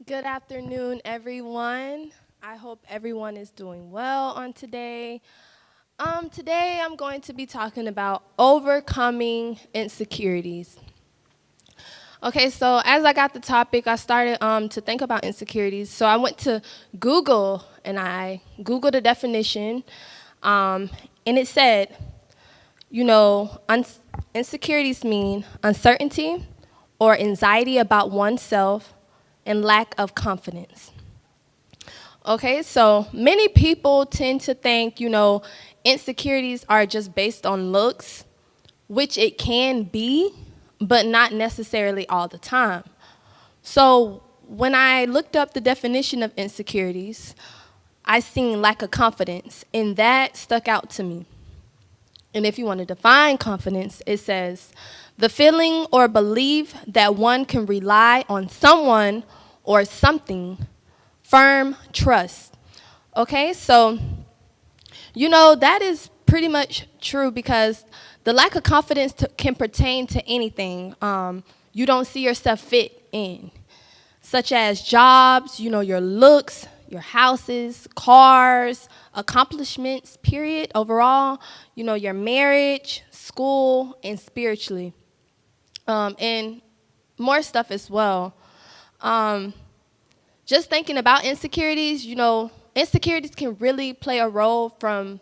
Good afternoon, everyone. I hope everyone is doing well on today. Today I'm going to be talking about overcoming insecurities. Okay, so as I got the topic, I started to think about insecurities. So I went to Google and I Googled a definition, and it said, insecurities mean uncertainty or anxiety about oneself and lack of confidence. Okay, so many people tend to think, insecurities are just based on looks, which it can be, but not necessarily all the time. So when I looked up the definition of insecurities, I seen lack of confidence, and that stuck out to me. And if you want to define confidence, it says the feeling or belief that one can rely on someone or something, firm trust. Okay, so that is pretty much true because the lack of confidence can pertain to anything you don't see yourself fit in, such as jobs, your looks, your houses, cars, accomplishments, period, overall, your marriage, school, and spiritually, and more stuff as well. Just thinking about insecurities, insecurities can really play a role from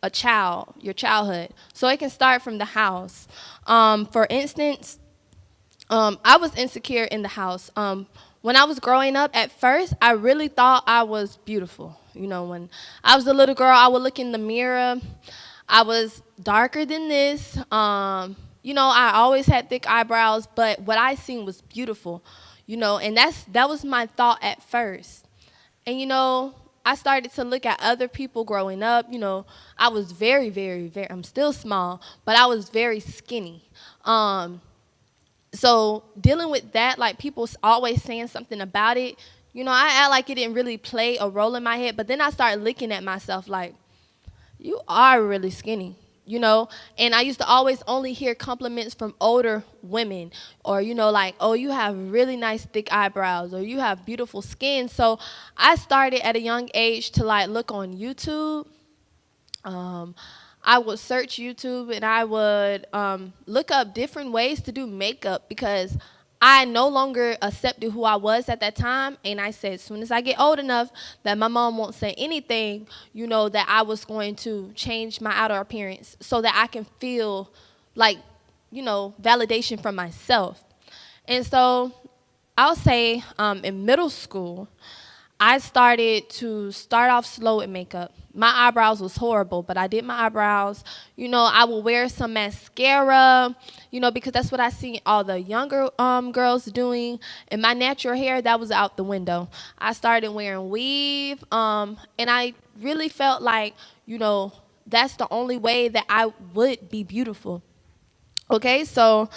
your childhood. So it can start from the house. For instance, I was insecure in the house. When I was growing up, at first, I really thought I was beautiful. When I was a little girl, I would look in the mirror. I was darker than this. I always had thick eyebrows, but what I seen was beautiful. And that was my thought at first. And, I started to look at other people growing up. I was very, very, very, I'm still small, but I was very skinny. So dealing with that, like people always saying something about it, I act like it didn't really play a role in my head. But then I started looking at myself like, you are really skinny. And I used to always only hear compliments from older women or, like, oh, you have really nice thick eyebrows or you have beautiful skin. So I started at a young age to like look on YouTube. I would search YouTube and I would look up different ways to do makeup because I no longer accepted who I was at that time. And I said, as soon as I get old enough that my mom won't say anything, that I was going to change my outer appearance so that I can feel like, validation from myself. And so I'll say in middle school, I started to start off slow with makeup. My eyebrows was horrible, but I did my eyebrows. I will wear some mascara, because that's what I see all the younger girls doing. And my natural hair, that was out the window. I started wearing weave, and I really felt like, that's the only way that I would be beautiful. Okay, so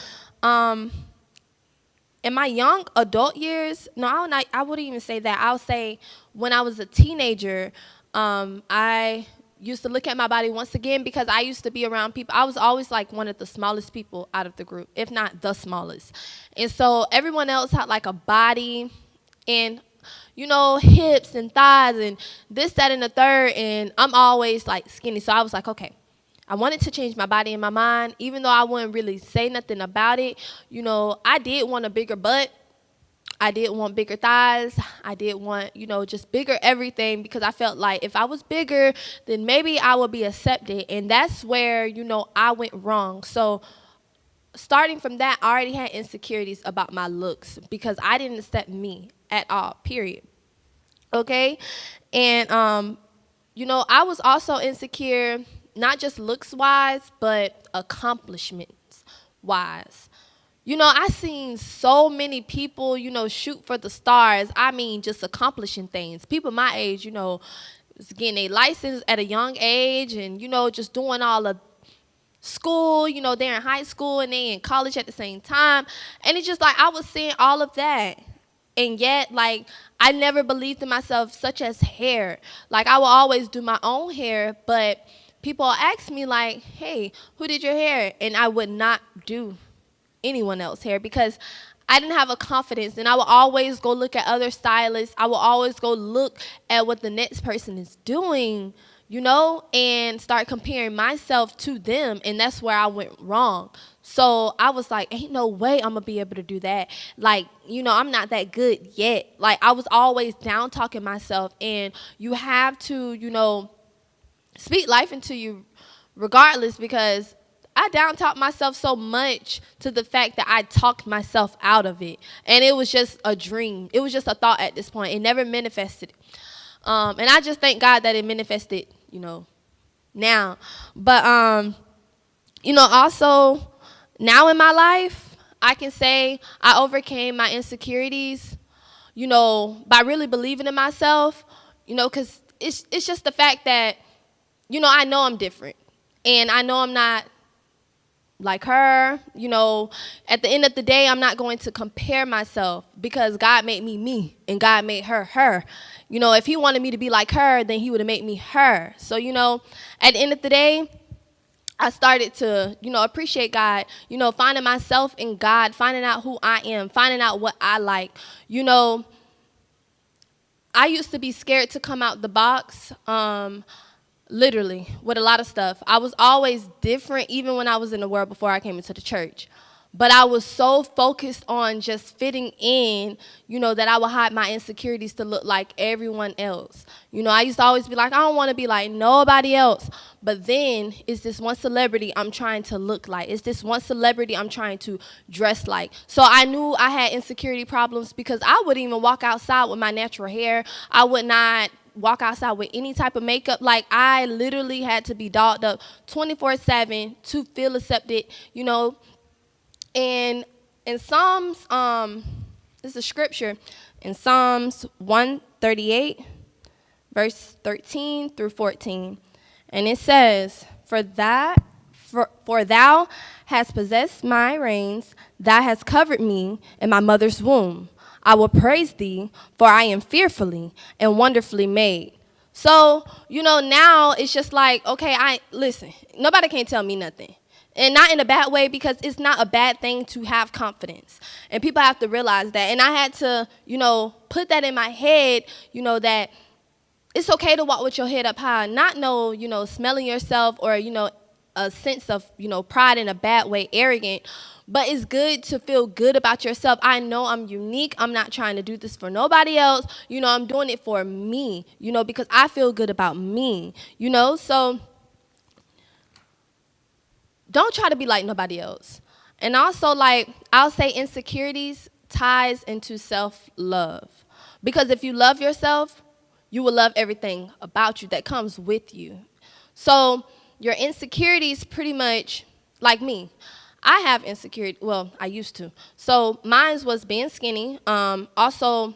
in my young adult years, I wouldn't even say that. I'll say when I was a teenager, I used to look at my body once again because I used to be around people. I was always like one of the smallest people out of the group, if not the smallest. And so everyone else had like a body and, hips and thighs and this, that, and the third. And I'm always like skinny. So I was like, okay. I wanted to change my body and my mind, even though I wouldn't really say nothing about it. I did want a bigger butt. I did want bigger thighs. I did want, just bigger everything because I felt like if I was bigger, then maybe I would be accepted. And that's where, I went wrong. So starting from that, I already had insecurities about my looks because I didn't accept me at all, period. Okay? And, I was also insecure, not just looks-wise, but accomplishments-wise. I seen so many people, shoot for the stars. I mean, just accomplishing things. People my age, was getting a license at a young age and, just doing all of school. They're in high school and they in college at the same time. And it's just like I was seeing all of that. And yet, like, I never believed in myself, such as hair. Like, I will always do my own hair, but people ask me, like, hey, who did your hair? And I would not do anyone else's hair because I didn't have a confidence, and I would always go look at other stylists. I would always go look at what the next person is doing, and start comparing myself to them, and that's where I went wrong. So I was like, ain't no way I'm going to be able to do that. Like, I'm not that good yet. Like, I was always down talking myself, and you have to, speak life into you regardless, because I down talked myself so much to the fact that I talked myself out of it. And it was just a dream. It was just a thought at this point. It never manifested. And I just thank God that it manifested, now. But, also now in my life, I can say I overcame my insecurities, by really believing in myself, because it's just the fact that, I know I'm different. And I know I'm not like her. At the end of the day, I'm not going to compare myself, because God made me, and God made her. If he wanted me to be like her, then he would have made me her. So, at the end of the day, I started to, appreciate God, finding myself in God, finding out who I am, finding out what I like. I used to be scared to come out the box, literally, with a lot of stuff. I was always different, even when I was in the world before I came into the church. But I was so focused on just fitting in, that I would hide my insecurities to look like everyone else. I used to always be like, I don't want to be like nobody else. But then it's this one celebrity I'm trying to look like. It's this one celebrity I'm trying to dress like. So I knew I had insecurity problems, because I wouldn't even walk outside with my natural hair. I would not walk outside with any type of makeup. Like, I literally had to be dolled up 24/7 to feel accepted, And in Psalms, this is a scripture, in Psalms 138, verse 13 through 14. And it says, For thou hast possessed my reins, thou hast covered me in my mother's womb. I will praise thee, for I am fearfully and wonderfully made. So, now it's just like, okay, listen, nobody can tell me nothing. And not in a bad way, because it's not a bad thing to have confidence. And people have to realize that. And I had to, put that in my head, that it's okay to walk with your head up high, not smelling yourself, or, a sense of, pride in a bad way, arrogant. But it's good to feel good about yourself. I know I'm unique. I'm not trying to do this for nobody else. I'm doing it for me, because I feel good about me, So don't try to be like nobody else. And also, I'll say insecurities ties into self-love. Because if you love yourself, you will love everything about you that comes with you. So your insecurities pretty much, like me, I have insecurity. Well, I used to. So mine was being skinny. Also,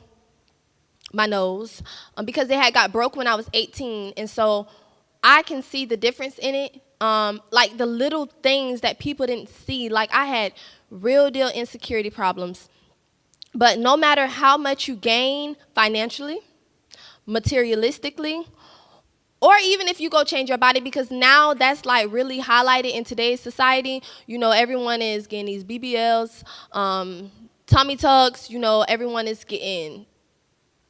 my nose, because it had got broke when I was 18. And so I can see the difference in it. Like the little things that people didn't see. Like, I had real deal insecurity problems. But no matter how much you gain financially, materialistically, or even if you go change your body, because now that's like really highlighted in today's society. Everyone is getting these BBLs, tummy tucks, everyone is getting,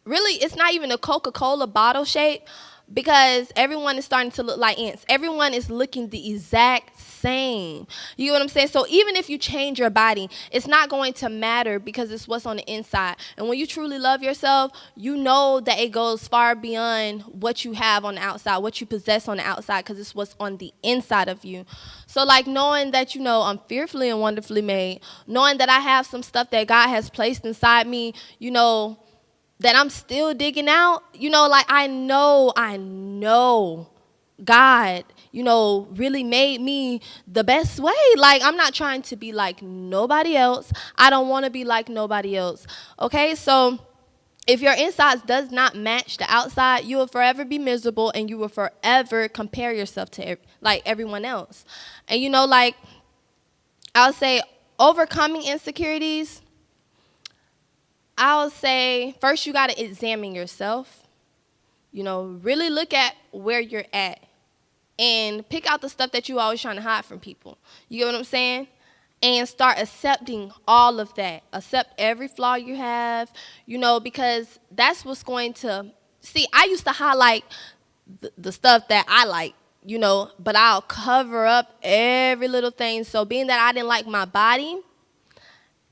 really, it's not even a Coca-Cola bottle shape, because everyone is starting to look like ants. Everyone is looking the exact same. You know what I'm saying? So even if you change your body, it's not going to matter, because it's what's on the inside. And when you truly love yourself, you know that it goes far beyond what you have on the outside, what you possess on the outside, because it's what's on the inside of you. So knowing that, I'm fearfully and wonderfully made, knowing that I have some stuff that God has placed inside me, that I'm still digging out, I know God, really made me the best way. I'm not trying to be like nobody else. I don't want to be like nobody else. Okay, so if your insides does not match the outside, you will forever be miserable, and you will forever compare yourself to everyone else. And I'll say overcoming insecurities, I'll say, first you got to examine yourself, really look at where you're at, and pick out the stuff that you're always trying to hide from people. You get what I'm saying? and start accepting all of that. Accept every flaw you have, because that's what's going to, see, I used to highlight the stuff that I like, but I'll cover up every little thing. So being that I didn't like my body,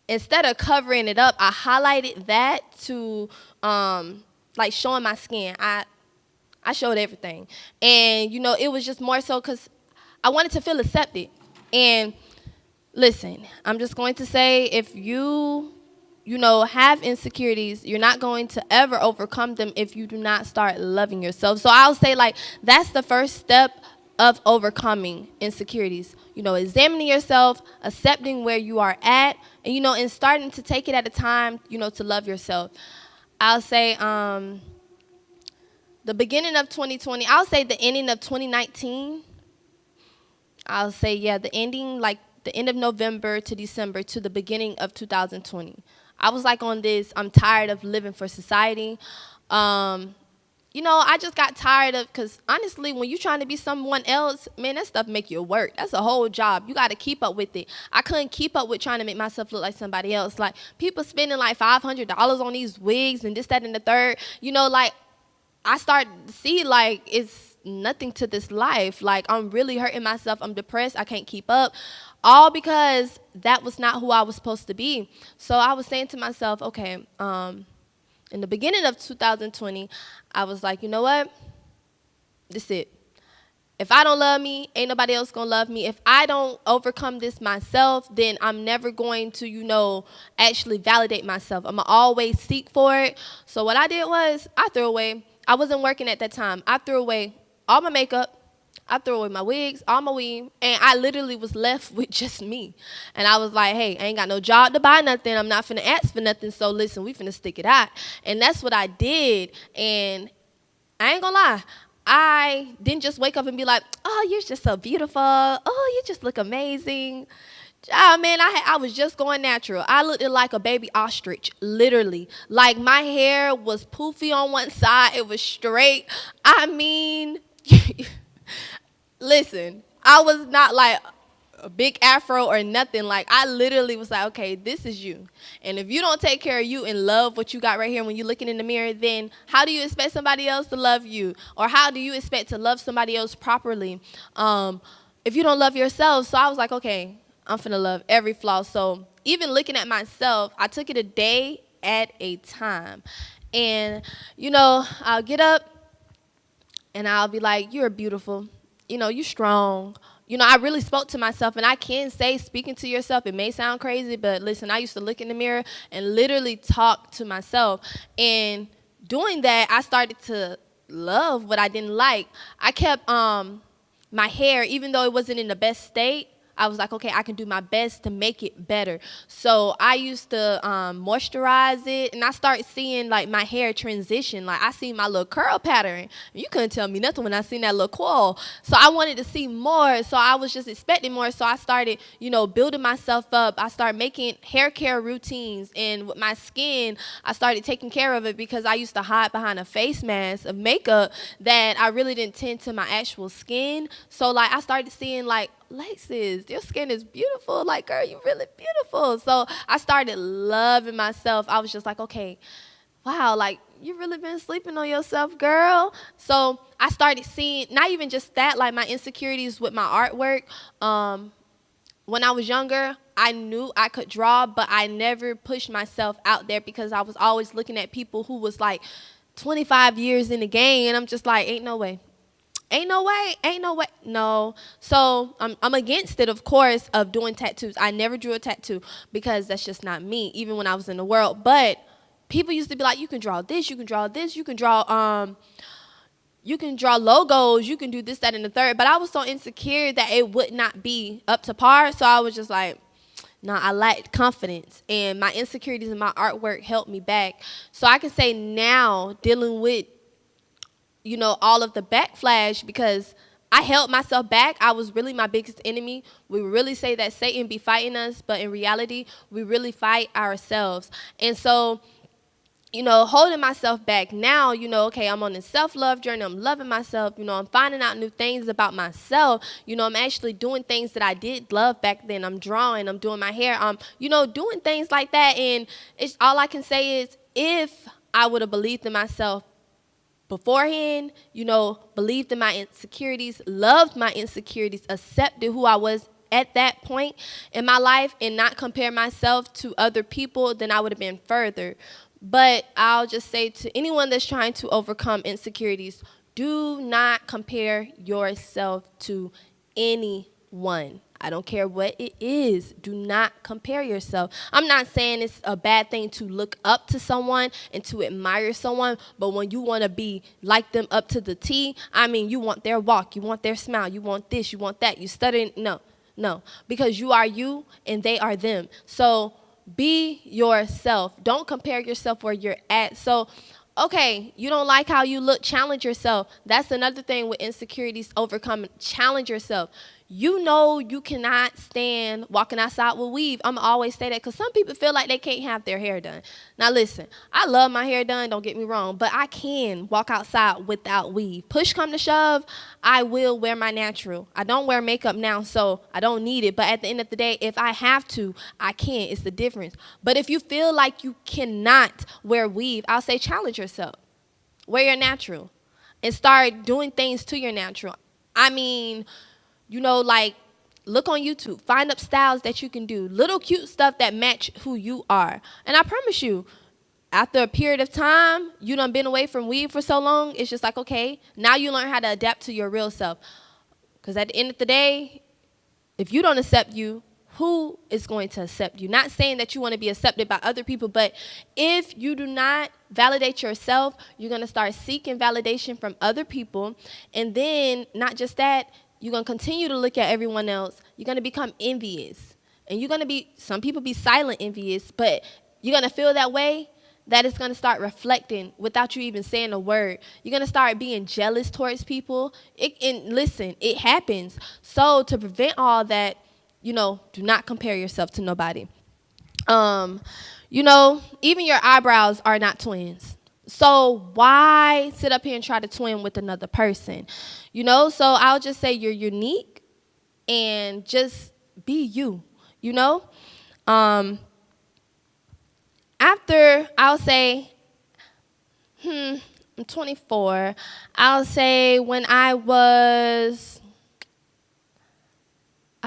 instead of covering it up, I highlighted that to, like showing my skin. I showed everything. And, it was just more so because I wanted to feel accepted. And listen, I'm just going to say, if you have insecurities, you're not going to ever overcome them if you do not start loving yourself. So I'll say, like, that's the first step of overcoming insecurities. Examining yourself, accepting where you are at, and, and starting to take it at a time, to love yourself. I'll say the beginning of 2020, I'll say the ending of 2019. I'll say, the ending, like the end of November to December to the beginning of 2020. I was like on this, I'm tired of living for society. I just got tired of, because honestly, when you're trying to be someone else, man, that stuff make you work. That's a whole job. You got to keep up with it. I couldn't keep up with trying to make myself look like somebody else. Like, people spending like $500 on these wigs and this, that, and the third. Like, I started to see, like, it's nothing to this life. Like, I'm really hurting myself. I'm depressed. I can't keep up. All because that was not who I was supposed to be. So I was saying to myself, okay, in the beginning of 2020, I was like, you know what? This is it. If I don't love me, ain't nobody else going to love me. If I don't overcome this myself, then I'm never going to, actually validate myself. I'm going to always seek for it. So what I did was I threw away. I wasn't working at that time. I threw away all my makeup. I threw away my wigs, all my weave, and I literally was left with just me. And I was like, hey, I ain't got no job to buy nothing. I'm not finna ask for nothing, so listen, we finna stick it out. And that's what I did. And I ain't gonna lie, I didn't just wake up and be like, oh, you're just so beautiful. Oh, you just look amazing. Oh, man, I was just going natural. I looked like a baby ostrich, literally. Like, my hair was poofy on one side. It was straight. I mean... Listen, I was not like a big afro or nothing. Like, I literally was like, okay, this is you. And if you don't take care of you and love what you got right here when you're looking in the mirror, then how do you expect somebody else to love you? Or how do you expect to love somebody else properly if you don't love yourself? So I was like, okay, I'm finna love every flaw. So even looking at myself, I took it a day at a time. And, I'll get up and I'll be like, you're beautiful. You're strong. I really spoke to myself, and I can say speaking to yourself, it may sound crazy, but listen, I used to look in the mirror and literally talk to myself. And doing that, I started to love what I didn't like. I kept my hair, even though it wasn't in the best state, I was like, okay, I can do my best to make it better. So I used to moisturize it, and I started seeing, like, my hair transition. Like, I seen my little curl pattern. You couldn't tell me nothing when I seen that little coil. So I wanted to see more, so I was just expecting more. So I started, building myself up. I started making hair care routines, and with my skin, I started taking care of it because I used to hide behind a face mask of makeup that I really didn't tend to my actual skin. So, like, I started seeing, like, Alexis, your skin is beautiful. Like, girl, you're really beautiful. So I started loving myself. I was just like, okay, wow, like, you really been sleeping on yourself, girl. So I started seeing, not even just that, like, my insecurities with my artwork. When I was younger, I knew I could draw, but I never pushed myself out there because I was always looking at people who was like 25 years in the game, and I'm just like, ain't no way. Ain't no way, no. So I'm against it, of course, of doing tattoos. I never drew a tattoo because that's just not me, even when I was in the world. But people used to be like, you can draw this, you can draw this, you can draw logos, you can do this, that, and the third. But I was so insecure that it would not be up to par. So I was just like, nah, I lacked confidence. And my insecurities in my artwork held me back. So I can say now, dealing with all of the backflash, because I held myself back. I was really my biggest enemy. We really say that Satan be fighting us, but in reality, we really fight ourselves. And so holding myself back. Now, okay, I'm on this self-love journey. I'm loving myself. I'm finding out new things about myself. I'm actually doing things that I did love back then. I'm drawing. I'm doing my hair. Doing things like that. And it's all I can say is, if I would have believed in myself beforehand, believed in my insecurities, loved my insecurities, accepted who I was at that point in my life, and not compare myself to other people, then I would have been further. But I'll just say to anyone that's trying to overcome insecurities, do not compare yourself to anyone. I don't care what it is. Do not compare yourself. I'm not saying it's a bad thing to look up to someone and to admire someone, but when you want to be like them up to the T, you want their walk, you want their smile, you want this, you want that, you studying. No, because you are you and they are them. So be yourself. Don't compare yourself where you're at. So, okay, you don't like how you look, challenge yourself. That's another thing with insecurities overcoming. Challenge yourself. You cannot stand walking outside with weave. I'm going to always say that, because some people feel like they can't have their hair done. Now, listen, I love my hair done, don't get me wrong, but I can walk outside without weave. Push come to shove, I will wear my natural. I don't wear makeup now, so I don't need it. But at the end of the day, if I have to, I can. It's the difference. But if you feel like you cannot wear weave, I'll say challenge yourself. Wear your natural and start doing things to your natural. Like, look on YouTube. Find up styles that you can do. Little cute stuff that match who you are. And I promise you, after a period of time, you done been away from weave for so long, it's just like, okay, now you learn how to adapt to your real self. Because at the end of the day, if you don't accept you, who is going to accept you? Not saying that you want to be accepted by other people, but if you do not validate yourself, you're going to start seeking validation from other people. And then, not just that, you're going to continue to look at everyone else. You're going to become envious. And some people be silent envious, but you're going to feel that way, that it's going to start reflecting without you even saying a word. You're going to start being jealous towards people. And listen, it happens. So to prevent all that, do not compare yourself to nobody. Even your eyebrows are not twins. So why sit up here and try to twin with another person? So I'll just say you're unique and just be you, After, I'll say, I'm 24. I'll say when I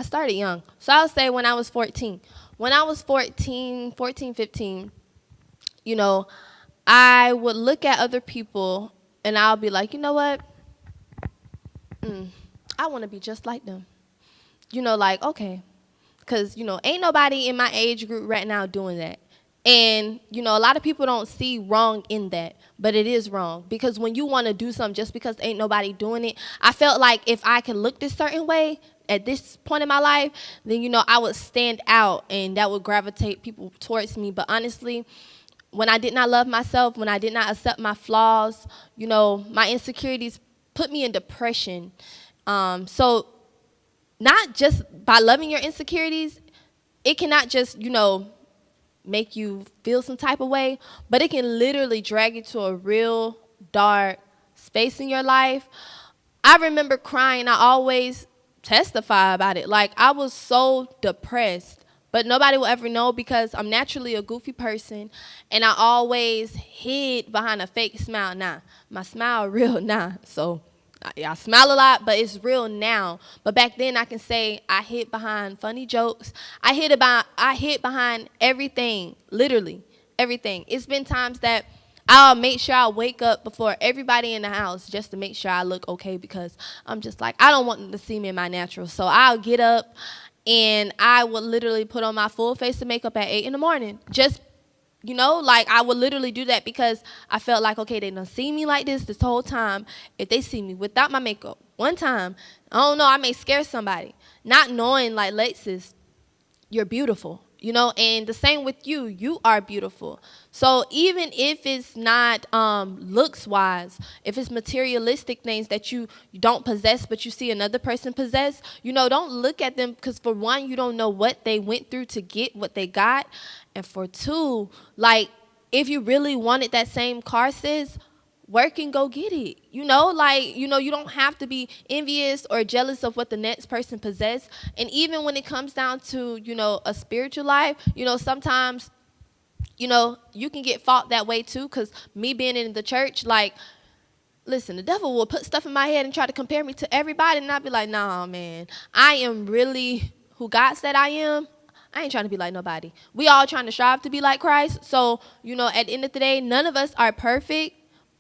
started young. So I'll say when I was 14. When I was 14, 15, I would look at other people and I'll be like, you know what? I want to be just like them. Okay. Because, ain't nobody in my age group right now doing that. And, a lot of people don't see wrong in that, but it is wrong. Because when you want to do something just because ain't nobody doing it, I felt like if I could look this certain way at this point in my life, then, I would stand out and that would gravitate people towards me. But honestly, when I did not love myself, when I did not accept my flaws, my insecurities put me in depression. So not just by loving your insecurities, it cannot just, make you feel some type of way, but it can literally drag you to a real dark space in your life. I remember crying. I always testify about it. Like, I was so depressed, but nobody will ever know because I'm naturally a goofy person, and I always hid behind a fake smile. Nah, my smile real now. So I smile a lot, but it's real now. But back then, I can say I hid behind funny jokes. I hid behind everything, literally everything. It's been times that I'll make sure I wake up before everybody in the house just to make sure I look okay, because I'm just like, I don't want them to see me in my natural. So I'll get up and I would literally put on my full face of makeup at 8 in the morning. Just, like, I would literally do that because I felt like, okay, they don't see me like this whole time. If they see me without my makeup one time, I don't know, I may scare somebody. Not knowing, like, Alexis, you're beautiful. And the same with you. You are beautiful. So even if it's not looks-wise, if it's materialistic things that you don't possess but you see another person possess, don't look at them, because for one, you don't know what they went through to get what they got. And for two, like, if you really wanted that same car, sis, work and go get it. You don't have to be envious or jealous of what the next person possess. And even when it comes down to, a spiritual life, sometimes, you can get fought that way too. Because me being in the church, like, listen, the devil will put stuff in my head and try to compare me to everybody. And I'll be like, nah, man, I am really who God said I am. I ain't trying to be like nobody. We all trying to strive to be like Christ. So, at the end of the day, none of us are perfect.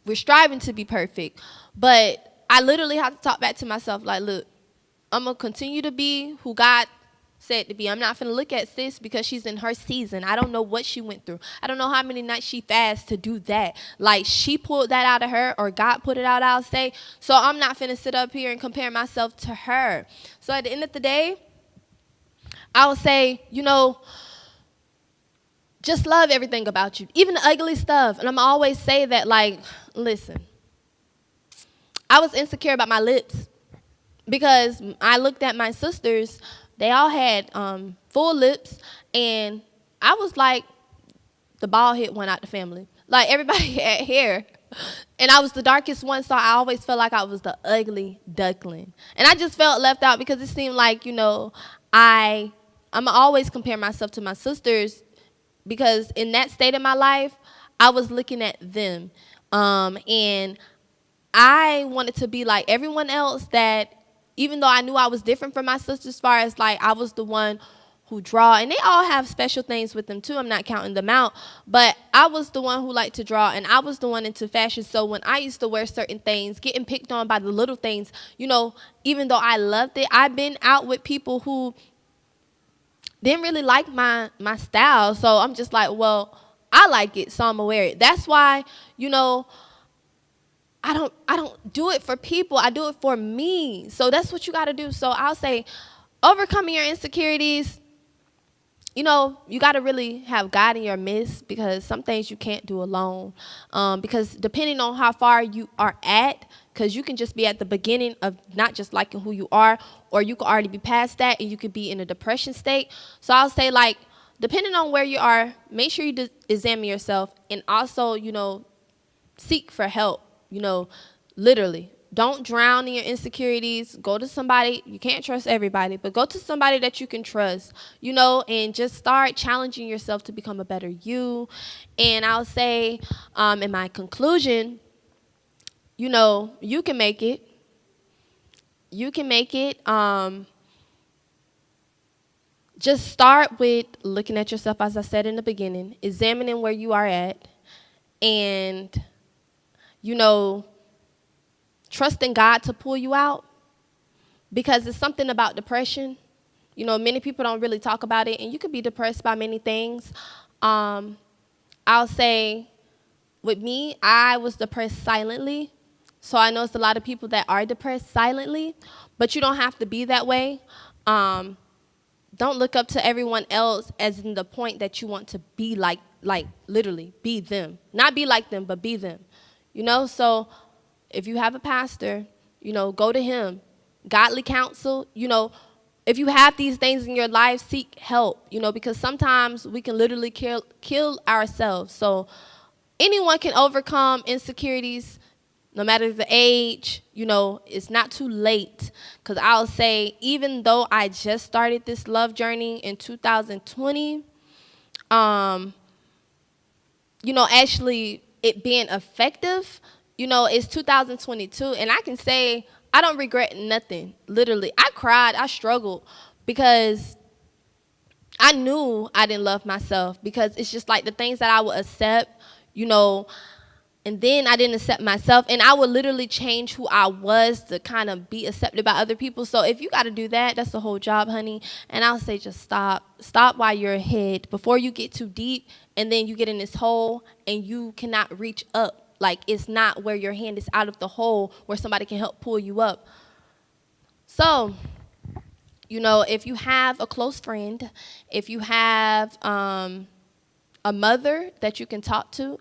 We're striving to be perfect. But I literally have to talk back to myself like, look, I'm going to continue to be who God said to be. I'm not going to look at sis because she's in her season. I don't know what she went through. I don't know how many nights she fasted to do that. Like, she pulled that out of her, or God put it out, I'll say. So I'm not going to sit up here and compare myself to her. So at the end of the day, I would say, just love everything about you, even the ugly stuff. And I'm always say that, like, listen, I was insecure about my lips because I looked at my sisters. They all had full lips, and I was like the bald head one out the family. Like, everybody had hair, and I was the darkest one, so I always felt like I was the ugly duckling. And I just felt left out because it seemed like, I'm always compare myself to my sisters because in that state of my life, I was looking at them. And I wanted to be like everyone else, that even though I knew I was different from my sisters as far as like I was the one who draw, and they all have special things with them too. I'm not counting them out, but I was the one who liked to draw, and I was the one into fashion. So when I used to wear certain things, getting picked on by the little things, even though I loved it, I've been out with people who didn't really like my style. So I'm just like, well, I like it, so I'm gonna wear it. That's why, I don't do it for people. I do it for me. So that's what you got to do. So I'll say, overcoming your insecurities, you got to really have God in your midst, because some things you can't do alone. Because depending on how far you are at, because you can just be at the beginning of not just liking who you are, or you could already be past that and you could be in a depression state. So I'll say, like, depending on where you are, make sure you examine yourself, and also, seek for help. Literally, don't drown in your insecurities. Go to somebody. You can't trust everybody, but go to somebody that you can trust, and just start challenging yourself to become a better you. And I'll say, in my conclusion, you can make it. You can make it. Just start with looking at yourself, as I said in the beginning, examining where you are at, and, trusting God to pull you out, because it's something about depression. Many people don't really talk about it, and you could be depressed by many things. I'll say, with me, I was depressed silently. So I know it's a lot of people that are depressed silently, but you don't have to be that way. Don't look up to everyone else as in the point that you want to be like literally be them. Not be like them, but be them. So if you have a pastor, go to him. Godly counsel, if you have these things in your life, seek help, because sometimes we can literally kill ourselves. So anyone can overcome insecurities, no matter the age. It's not too late. Because I'll say, even though I just started this love journey in 2020, actually it being effective, it's 2022. And I can say I don't regret nothing. Literally, I cried, I struggled, because I knew I didn't love myself, because it's just like the things that I would accept, and then I didn't accept myself, and I would literally change who I was to kind of be accepted by other people. So if you got to do that, that's the whole job, honey. And I'll say, just stop while you're ahead, before you get too deep, and then you get in this hole and you cannot reach up. Like, it's not where your hand is out of the hole where somebody can help pull you up. So, if you have a close friend, if you have a mother that you can talk to,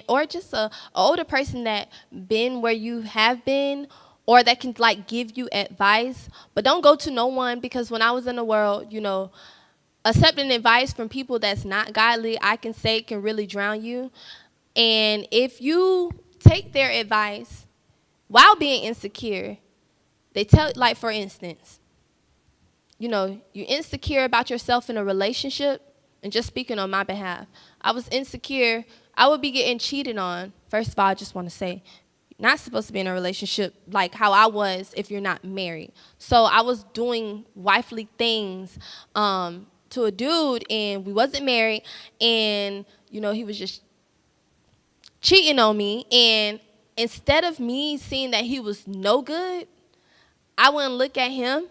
or just a older person that been where you have been, or that can like give you advice, but don't go to no one, because when I was in the world, accepting advice from people that's not godly, I can say can really drown you. And if you take their advice while being insecure, they tell, like, for instance, you're insecure about yourself in a relationship, and just speaking on my behalf, I was insecure. I would be getting cheated on. First of all, I just want to say, you're not supposed to be in a relationship like how I was if you're not married. So I was doing wifely things to a dude, and we wasn't married, and, he was just cheating on me. And instead of me seeing that he was no good, I wouldn't look at him.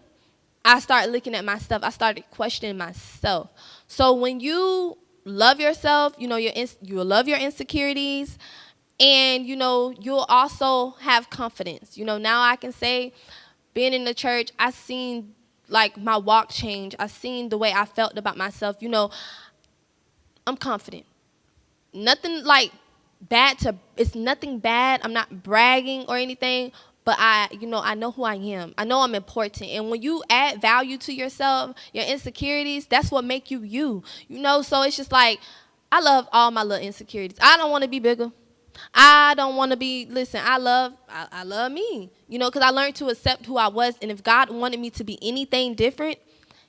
I started looking at myself. I started questioning myself. So when you love yourself, you'll love your insecurities, and, you'll also have confidence. Now I can say, being in the church, I seen, like, my walk change. I seen the way I felt about myself. I'm confident. Nothing like it's nothing bad. I'm not bragging or anything. But I know who I am. I know I'm important. And when you add value to yourself, your insecurities, that's what make you you. So it's just like, I love all my little insecurities. I don't want to be bigger. I don't want to be, I love me, because I learned to accept who I was. And if God wanted me to be anything different,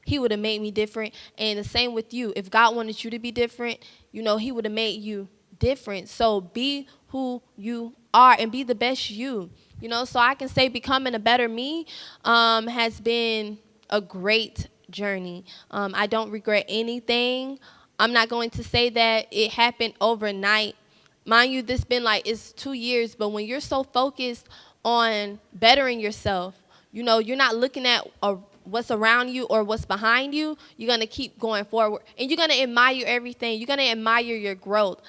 he would have made me different. And the same with you. If God wanted you to be different, he would have made you different. So be who you are and be the best you. So I can say becoming a better me has been a great journey. I don't regret anything. I'm not going to say that it happened overnight. Mind you, this been it's 2 years, but when you're so focused on bettering yourself, you're not looking at what's around you or what's behind you. You're going to keep going forward, and you're going to admire everything. You're going to admire your growth.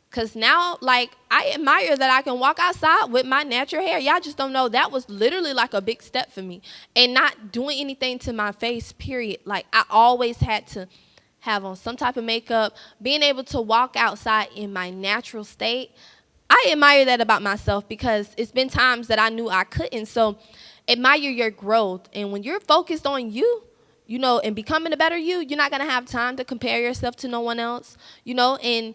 Because now, I admire that I can walk outside with my natural hair. Y'all just don't know. That was literally a big step for me. And not doing anything to my face, period. I always had to have on some type of makeup. Being able to walk outside in my natural state, I admire that about myself, because it's been times that I knew I couldn't. So admire your growth. And when you're focused on you, and becoming a better you, you're not going to have time to compare yourself to no one else, and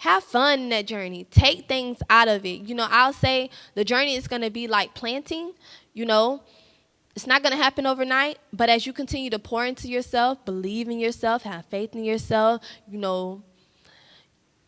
have fun in that journey. Take things out of it. I'll say the journey is going to be like planting. It's not going to happen overnight, but as you continue to pour into yourself, believe in yourself, have faith in yourself,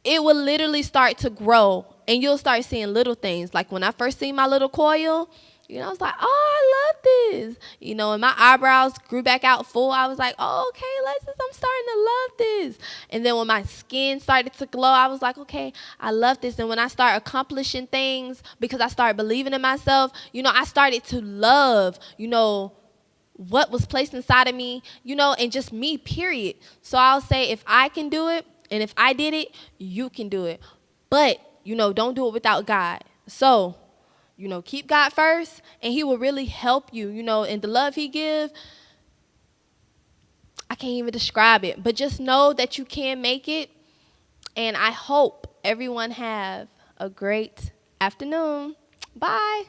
it will literally start to grow, and you'll start seeing little things. Like when I first seen my little coil, I was like, oh, I love this. And my eyebrows grew back out full. I was like, oh, okay, Alexis, I'm starting to love this. And then when my skin started to glow, I was like, okay, I love this. And when I started accomplishing things, because I started believing in myself, I started to love, what was placed inside of me, and just me, period. So I'll say, if I can do it, and if I did it, you can do it. But, don't do it without God. So, keep God first, and he will really help you, and the love he gives, I can't even describe it. But just know that you can make it, and I hope everyone have a great afternoon. Bye.